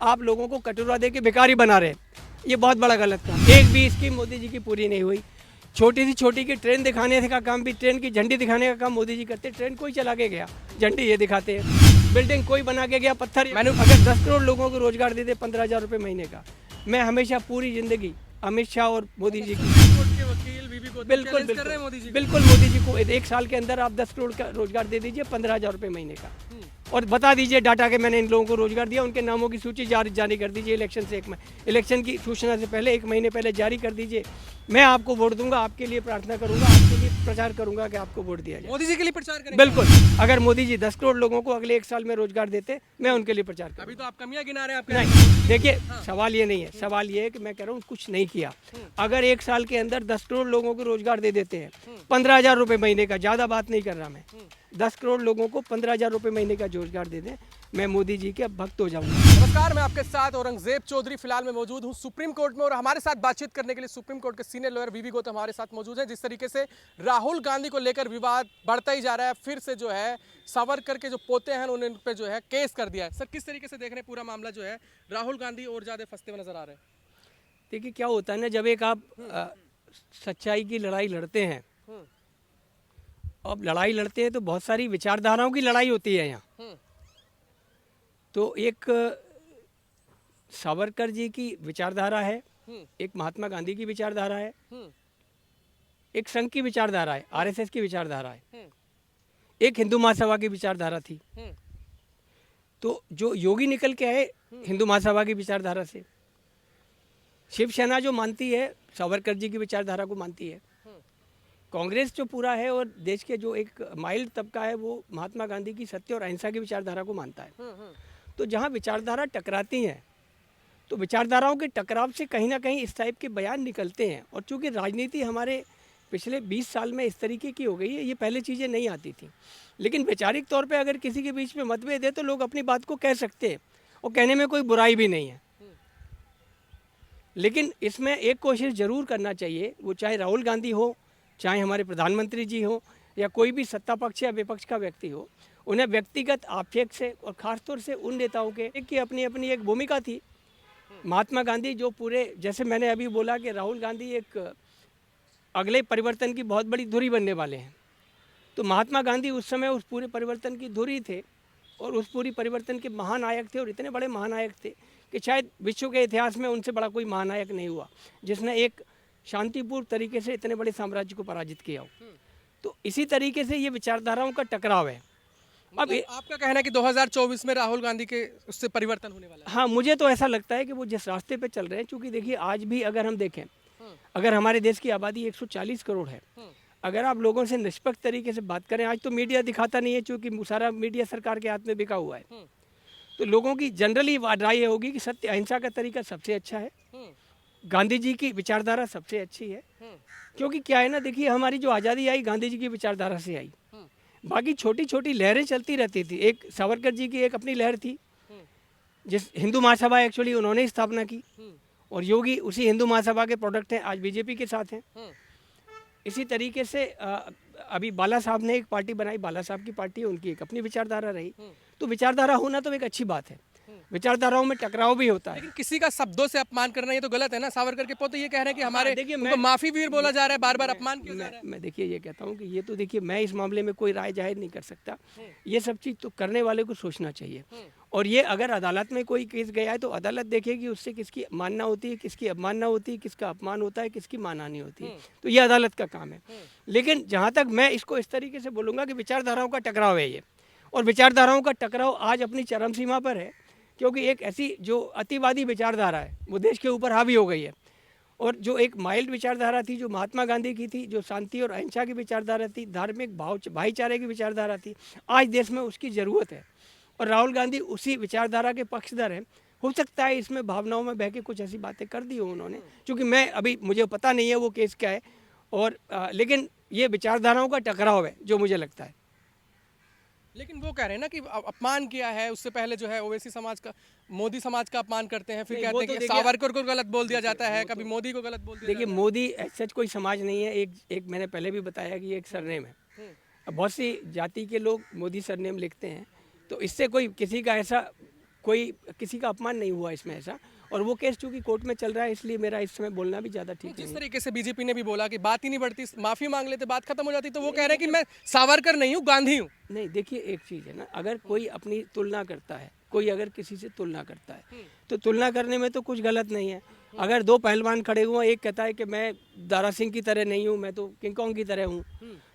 आप लोगों को कटोरा दे के भिखारी बना रहे हैं। ये बहुत बड़ा गलत काम। एक भी स्कीम मोदी जी की पूरी नहीं हुई। छोटी सी छोटी की ट्रेन दिखाने का काम भी, ट्रेन की झंडी दिखाने का काम मोदी जी करते। ट्रेन कोई चला के गया, झंडी ये दिखाते हैं। बिल्डिंग कोई बना के गया, पत्थर। मैंने अगर 10 करोड़ लोगों को रोजगार देते 15,000 रुपये महीने का, मैं हमेशा पूरी जिंदगी अमित शाह और मोदी जी की बिल्कुल मोदी जी को 1 साल के अंदर आप 10 करोड़ का रोजगार दे दीजिए, 15,000 रुपये महीने का, और बता दीजिए डाटा के मैंने इन लोगों को रोजगार दिया। उनके नामों की सूची जारी कर दीजिए इलेक्शन से इलेक्शन की सूचना से पहले 1 महीने पहले जारी कर दीजिए। मैं आपको वोट दूंगा, आपके लिए प्रार्थना करूंगा, आपके लिए प्रचार करूंगा कि आपको वोट दिया जाए। मोदी जी के लिए प्रचार करेंगे? बिल्कुल। अगर मोदी जी 10 करोड़ लोगों को अगले 1 साल में रोजगार देते, मैं उनके लिए प्रचार करूंगा। अभी तो आप कमियां गिना रहे हैं आपके। नहीं, देखिए सवाल ये नहीं है। सवाल ये है कि मैं कह रहा हूँ कुछ नहीं किया। अगर 1 साल के अंदर 10 करोड़ लोगों को रोजगार दे देते हैं, 15,000 रुपये महीने का, ज़्यादा बात नहीं कर रहा मैं, 10 करोड़ लोगों को 15,000 रुपये महीने का रोजगार दे दें, मैं मोदी जी के भक्त हो जाऊंगा। नमस्कार, मैं आपके साथ औरंगजेब चौधरी फिलहाल मैं मौजूद हूं सुप्रीम कोर्ट में, और हमारे साथ बातचीत करने के लिए सुप्रीम कोर्ट के सीनियर लॉयर वीवी गौतम हमारे साथ मौजूद हैं। जिस तरीके से राहुल गांधी को लेकर विवाद बढ़ता ही जा रहा है, फिर से जो है सावरकर के जो पोते हैं उन्होंने उन पे जो है केस कर दिया है। सर, किस तरीके से देख रहे हैं पूरा मामला जो है, राहुल गांधी और ज्यादा फंसते हुए नजर आ रहे हैं? देखिए क्या होता है ना, जब एक आप सच्चाई की लड़ाई लड़ते हैं, अब लड़ाई लड़ते हैं तो बहुत सारी विचारधाराओं की लड़ाई होती है यहाँ। तो एक सावरकर जी की विचारधारा है, एक महात्मा गांधी की विचारधारा है, एक संघ की विचारधारा है, आरएसएस की विचारधारा है, एक हिंदू महासभा की विचारधारा थी। तो जो योगी निकल के आए हिंदू महासभा की विचारधारा से, शिवसेना जो मानती है सावरकर जी की विचारधारा को मानती है, कांग्रेस जो पूरा है और देश के जो एक माइल्ड तबका है वो महात्मा गांधी की सत्य और अहिंसा की विचारधारा को मानता है। तो जहाँ विचारधारा टकराती हैं, तो विचारधाराओं के टकराव से कहीं ना कहीं इस टाइप के बयान निकलते हैं। और चूँकि राजनीति हमारे पिछले 20 साल में इस तरीके की हो गई है, ये पहले चीज़ें नहीं आती थी। लेकिन वैचारिक तौर पे अगर किसी के बीच में मतभेद है तो लोग अपनी बात को कह सकते हैं, और कहने में कोई बुराई भी नहीं है। लेकिन इसमें एक कोशिश ज़रूर करना चाहिए, वो चाहे राहुल गांधी हो, चाहे हमारे प्रधानमंत्री जी हो, या कोई भी सत्ता पक्ष या विपक्ष का व्यक्ति हो, उन्हें व्यक्तिगत आक्षेप से, और ख़ासतौर से उन नेताओं के की अपनी अपनी एक भूमिका थी। महात्मा गांधी जो पूरे, जैसे मैंने अभी बोला कि राहुल गांधी एक अगले परिवर्तन की बहुत बड़ी धुरी बनने वाले हैं, तो महात्मा गांधी उस समय उस पूरे परिवर्तन की धुरी थे, और उस पूरी परिवर्तन के महानायक थे, और इतने बड़े महानायक थे कि शायद विश्व के इतिहास में उनसे बड़ा कोई महानायक नहीं हुआ जिसने एक शांतिपूर्ण तरीके से इतने बड़े साम्राज्य को पराजित किया हो। तो इसी तरीके से ये विचारधाराओं का टकराव है। अब आपका कहना है कि 2024 में राहुल गांधी के उससे परिवर्तन होने वाला है? हाँ, मुझे तो ऐसा लगता है कि वो जिस रास्ते पे चल रहे हैं, क्योंकि देखिए आज भी अगर हम देखें, अगर हमारे देश की आबादी 140 करोड़ है, अगर आप लोगों से निष्पक्ष तरीके से बात करें, आज तो मीडिया दिखाता नहीं है क्योंकि सारा मीडिया सरकार के हाथ में बिका हुआ है, तो लोगों की जनरली राय ये होगी कि सत्य अहिंसा का तरीका सबसे अच्छा है, गांधी जी की विचारधारा सबसे अच्छी है। क्योंकि क्या है ना, देखिए हमारी जो आज़ादी आई गांधी जी की विचारधारा से आई, बाकी छोटी छोटी लहरें चलती रहती थी। एक सावरकर जी की एक अपनी लहर थी, जिस हिंदू महासभा एक्चुअली उन्होंने स्थापना की, और योगी उसी हिंदू महासभा के प्रोडक्ट हैं, आज बीजेपी के साथ हैं। इसी तरीके से अभी बाला साहब ने एक पार्टी बनाई, बाला साहब की पार्टी है, उनकी एक अपनी विचारधारा रही। तो विचारधारा होना तो एक अच्छी बात है, विचारधाराओं में टकराव भी होता है। लेकिन किसी का शब्दों से अपमान करना ये तो गलत है ना। सावरकर के पोते ये कह रहे हैं कि हमारे देखिए माफी वीर बोला जा रहा है, बार बार अपमान किया जा रहा है। मैं देखिए ये कहता हूँ कि ये तो देखिए मैं इस मामले में कोई राय जाहिर नहीं कर सकता। ये सब चीज़ तो करने वाले को सोचना चाहिए, और ये अगर अदालत में कोई केस गया है तो अदालत देखेगी उससे किसकी मानना होती है, किसकी अवमानना होती है, किसका अपमान होता है, किसकी मानहानि होती है। तो ये अदालत का काम है। लेकिन जहाँ तक मैं इसको इस तरीके से बोलूँगा कि विचारधाराओं का टकराव है ये, और विचारधाराओं का टकराव आज अपनी चरम सीमा पर है, क्योंकि एक ऐसी जो अतिवादी विचारधारा है वो देश के ऊपर हावी हो गई है, और जो एक माइल्ड विचारधारा थी जो महात्मा गांधी की थी, जो शांति और अहिंसा की विचारधारा थी, धार्मिक भाईचारे की विचारधारा थी, आज देश में उसकी ज़रूरत है, और राहुल गांधी उसी विचारधारा के पक्षधर हैं। हो सकता है इसमें भावनाओं में बह के कुछ ऐसी बातें कर दी हो उन्होंने, क्योंकि मैं अभी मुझे पता नहीं है वो केस क्या है, और लेकिन ये विचारधाराओं का टकराव है जो मुझे लगता है। लेकिन वो कह रहे हैं ना कि अपमान किया है, उससे पहले जो है ओवैसी समाज का, मोदी समाज का अपमान करते हैं, फिर कहते हैं कि सावरकर को गलत बोल दिया जाता है, कभी मोदी को गलत बोल दिया जाता है। देखिए मोदी सच कोई समाज नहीं है, एक मैंने पहले भी बताया कि एक सरनेम है। बहुत सी जाति के लोग मोदी सरनेम लिखते हैं, तो इससे कोई किसी का ऐसा कोई किसी का अपमान नहीं हुआ इसमें ऐसा, और वो केस चूंकि कोर्ट में चल रहा है इसलिए मेरा इस समय बोलना भी ज़्यादा ठीक जिस नहीं है। तरीके से बीजेपी ने भी बोला कि बात ही नहीं बढ़ती, माफी मांग लेते बात खत्म हो जाती, तो वो कह रहे हैं कि मैं सावरकर नहीं हूँ, गांधी हूँ। नहीं, देखिए एक चीज़ है ना, अगर कोई अपनी तुलना करता है, कोई अगर किसी से तुलना करता है तो तुलना करने में तो कुछ गलत नहीं है। अगर दो पहलवान खड़े हुए हैं, एक कहता है कि मैं दारा सिंह की तरह नहीं हूँ, मैं तो किंग कॉन्ग की तरह हूँ,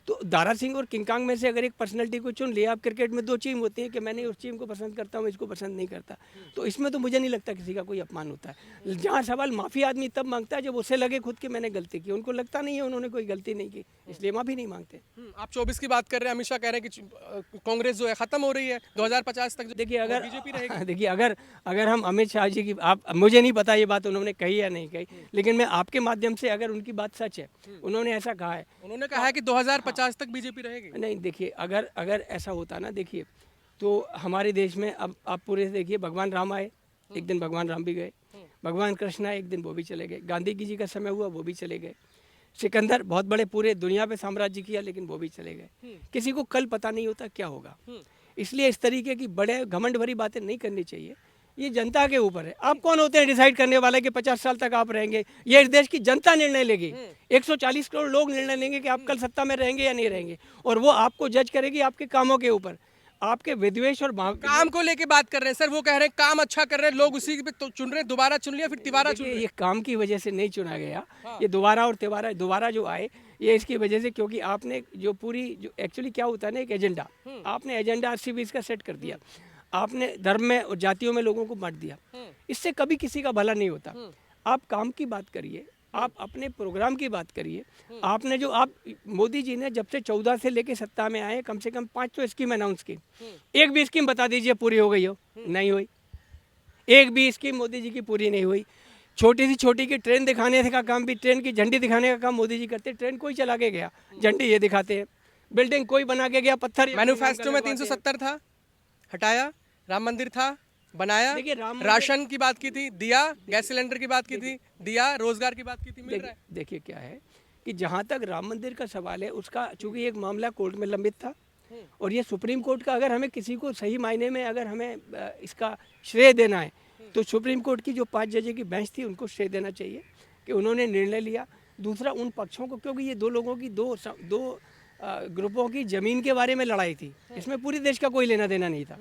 तो दारा सिंह और किंग कॉन्ग में से अगर एक पर्सनैलिटी को चुन लिया, आप क्रिकेट में दो टीम होती है कि मैंने उस टीम को पसंद करता हूँ, इसको पसंद नहीं करता, तो इसमें तो मुझे नहीं लगता किसी का कोई अपमान होता है। जहाँ सवाल माफ़ी आदमी तब मांगता है जब उसे लगे खुद कि मैंने गलती की, उनको लगता नहीं है उन्होंने कोई गलती नहीं की, इसलिए माफ़ी नहीं मांगते। आप 24 की बात कर रहे हैं, अमित शाह कह रहे हैं कि कांग्रेस जो है खत्म हो रही है, 2050 तक देखिए अगर बीजेपी रहेगी। देखिए अगर हम अमित शाह जी की, आप, मुझे नहीं पता ये बात उन्होंने कही या नहीं कही, लेकिन मैं आपके माध्यम से, अगर उनकी बात सच है, उन्होंने ऐसा कहा है, उन्होंने कहा है कि 2050 तक बीजेपी रहेगी। नहीं देखिए अगर ऐसा होता ना, देखिए तो हमारे देश में अब आप पूरे देखिए, भगवान राम आए, एक दिन भगवान राम भी गए, भगवान कृष्ण आए, एक दिन वो भी चले गए, गांधी जी का समय हुआ वो भी चले गए, सिकंदर बहुत बड़े पूरे दुनिया पे साम्राज्य किया लेकिन वो भी चले गए। किसी को कल पता नहीं होता क्या होगा, इसलिए इस तरीके की बड़े घमंड भरी बातें नहीं करनी चाहिए। ये जनता के ऊपर है, आप कौन होते हैं डिसाइड करने वाले कि 50 साल तक आप रहेंगे? ये इस देश की जनता निर्णय लेगी, 140 करोड़ लोग निर्णय लेंगे कि आप कल सत्ता में रहेंगे या नहीं रहेंगे, और वो आपको जज करेगी आपके कामों के ऊपर, आपके विद्वेष और भाव। काम को लेके बात कर रहे हैं सर, वो कह रहे हैं काम अच्छा कर रहे हैं लोग, उसी पे तो चुन रहे हैं, दोबारा चुन लिया फिर तिवारा चुन देखिए, रहे ये काम की वजह से नहीं चुना गया, ये दोबारा और दोबारा जो आए ये इसकी वजह से, क्योंकि आपने जो पूरी जो एक्चुअली क्या होता है ना, एक एजेंडा, आपने एजेंडा 80-20 का सेट कर दिया, आपने धर्म में और जातियों में लोगों को बांट दिया, इससे कभी किसी का भला नहीं होता। आप काम की बात करिए, आप अपने प्रोग्राम की बात करिए। आपने जो आप मोदी जी ने जब से 14 से लेके सत्ता में आए कम से कम 5 तो स्कीम अनाउंस की, एक भी स्कीम बता दीजिए पूरी हो गई हो? नहीं हुई, एक भी स्कीम मोदी जी की पूरी नहीं हुई। छोटी सी छोटी की ट्रेन दिखाने का काम भी, ट्रेन की झंडी दिखाने का काम मोदी जी करते, ट्रेन कोई चला के गया, झंडी ये दिखाते हैं, बिल्डिंग कोई बना के गया, पत्थर मैन्युफेस्टो में 370 था, हटाया, राम मंदिर था, बनाया, देखिए राशन की बात की थी, दिया, गैस सिलेंडर की बात की थी, दिया, रोजगार की बात की थी, मिल रहा है। देखिए क्या है कि जहाँ तक राम मंदिर का सवाल है, उसका चूंकि एक मामला कोर्ट में लंबित था, और ये सुप्रीम कोर्ट का, अगर हमें किसी को सही मायने में अगर हमें इसका श्रेय देना है तो सुप्रीम कोर्ट की जो 5 जजों की बेंच थी उनको श्रेय देना चाहिए कि उन्होंने निर्णय लिया। दूसरा उन पक्षों को, क्योंकि ये दो लोगों की दो ग्रुपों की ज़मीन के बारे में लड़ाई थी, इसमें पूरे देश का कोई लेना देना नहीं था,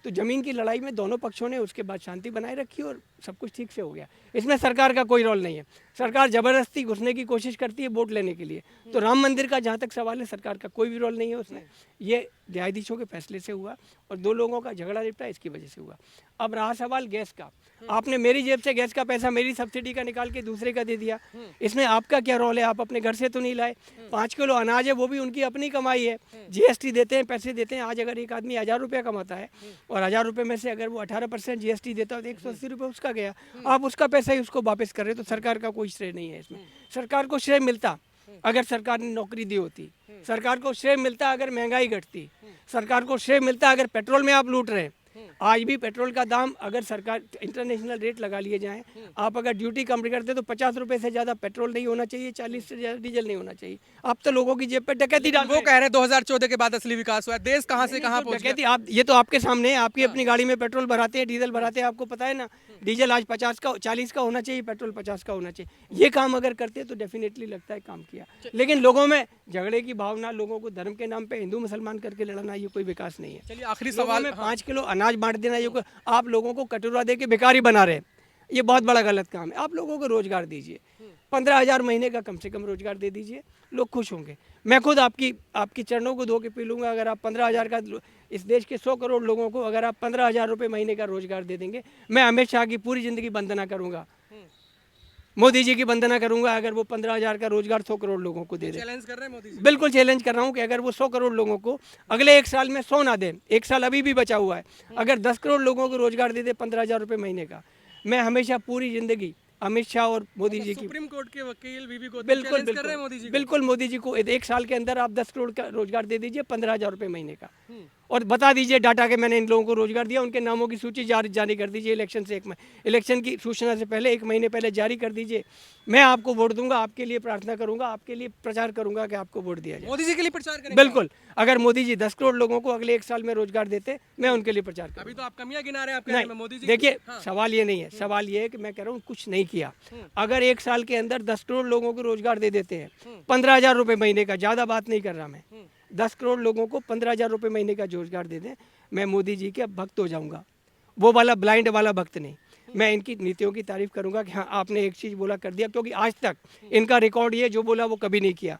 तो ज़मीन की लड़ाई में दोनों पक्षों ने उसके बाद शांति बनाए रखी और सब कुछ ठीक से हो गया। इसमें सरकार का कोई रोल नहीं है, सरकार ज़बरदस्ती घुसने की कोशिश करती है वोट लेने के लिए। तो राम मंदिर का जहाँ तक सवाल है, सरकार का कोई भी रोल नहीं है उसमें, ये न्यायाधीशों के फैसले से हुआ और दो लोगों का झगड़ा निपटा इसकी वजह से हुआ। अब रहा सवाल गैस का, आपने मेरी जेब से गैस का पैसा, मेरी सब्सिडी का निकाल के दूसरे का दे दिया, इसमें आपका क्या रोल है? आप अपने घर से तो नहीं लाए। 5 किलो अनाज है, वो भी उनकी अपनी कमाई है, जीएसटी देते हैं, पैसे देते हैं। आज अगर एक आदमी 1000 रुपये कमाता है और 1000 रुपये में से अगर वो 18% जीएसटी देता है तो 180 रुपये उसका गया, आप उसका पैसा ही उसको वापस कर रहे हो, तो सरकार का कोई श्रेय नहीं है इसमें। सरकार को श्रेय मिलता अगर सरकार ने नौकरी दी होती, सरकार को श्रेय मिलता अगर महंगाई घटती, सरकार को श्रेय मिलता अगर पेट्रोल में आप लूट रहे हैं। आज भी पेट्रोल का दाम अगर सरकार इंटरनेशनल रेट लगा लिए जाएं, आप अगर ड्यूटी कम करते तो 50 रुपए से ज़्यादा पेट्रोल नहीं होना चाहिए, 40 से ज़्यादा डीजल नहीं होना चाहिए। आप तो लोगों की जेब पे डकैती डाल, वो कह रहे हैं 2014 के बाद असली विकास हुआ है, देश कहाँ से कहाँ पहुँच गया। डकैती, आप ये तो आपके सामने है, आपकी अपनी गाड़ी में पेट्रोल भराते हैं, डीजल भराते हैं, आपको पता है ना, डीजल आज 50 का 40 का होना चाहिए, पेट्रोल 50 का होना चाहिए। ये काम अगर करते तो डेफिनेटली लगता है काम किया, लेकिन लोगों में झगड़े की भावना, लोगों को धर्म के नाम पे हिंदू मुसलमान करके लड़ना, ये कोई विकास नहीं है। चलिए आखिरी सवाल में 5 किलो अनाज बांट देना, ये आप लोगों को कटोरा दे के भिखारी बना रहे हैं, ये बहुत बड़ा गलत काम है। आप लोगों को रोजगार दीजिए, 15,000 महीने का कम से कम रोजगार दे दीजिए, लोग खुश होंगे। मैं खुद आपकी चरणों को धो के पी लूँगा अगर आप 15,000 का, इस देश के 100 करोड़ लोगों को अगर आप 15,000 रुपये महीने का रोजगार दे देंगे। मैं अमित शाह की पूरी ज़िंदगी वंदना करूँगा, मोदी जी की वंदना करूंगा अगर वो 15,000 का रोजगार 100 करोड़ लोगों को दे दे। चैलेंज कर रहे हैं मोदी जी? बिल्कुल चैलेंज कर रहा हूँ कि अगर वो 100 करोड़ लोगों को अगले 1 साल में 100 ना दे, 1 साल अभी भी बचा हुआ है, अगर 10 करोड़ लोगों को रोजगार दे दे 15,000 रुपये महीने का, मैं हमेशा पूरी जिंदगी अमित शाह और मोदी जी की, सुप्रीम कोर्ट के वकील वीवी गौतम बिल्कुल चैलेंज कर रहे हैं मोदी जी को। बिल्कुल मोदी जी को 1 साल के अंदर आप 10 करोड़ का रोजगार दे दीजिए 15,000 रुपये महीने का, और बता दीजिए डाटा के मैंने इन लोगों को रोजगार दिया, उनके नामों की सूची जारी कर दीजिए इलेक्शन से इलेक्शन की सूचना से पहले 1 महीने पहले जारी कर दीजिए। मैं आपको वोट दूंगा, आपके लिए प्रार्थना करूंगा, आपके लिए प्रचार करूंगा कि आपको वोट दिया जाए। मोदी जी के लिए प्रचार करेंगे? बिल्कुल, अगर मोदी जी 10 करोड़ लोगों को अगले 1 साल में रोजगार देते, मैं उनके लिए प्रचार करूंगा। अभी तो आप कमियां गिना रहे हैं, आप कह रहे हैं मैं नहीं, मोदी जी देखिए हाँ। सवाल ये नहीं है, सवाल ये है कि मैं कह रहा हूँ कुछ नहीं किया। अगर 1 साल के अंदर 10 करोड़ लोगों को रोजगार दे देते हैं, 15,000 रुपये महीने का, ज़्यादा बात नहीं कर रहा मैं, 10 करोड़ लोगों को 15,000 रुपये महीने का रोजगार दे दें, मैं मोदी जी के भक्त हो जाऊंगा। वो वाला ब्लाइंड वाला भक्त नहीं, मैं इनकी नीतियों की तारीफ करूंगा कि हाँ आपने एक चीज़ बोला कर दिया, क्योंकि आज तक इनका रिकॉर्ड ये जो बोला वो कभी नहीं किया।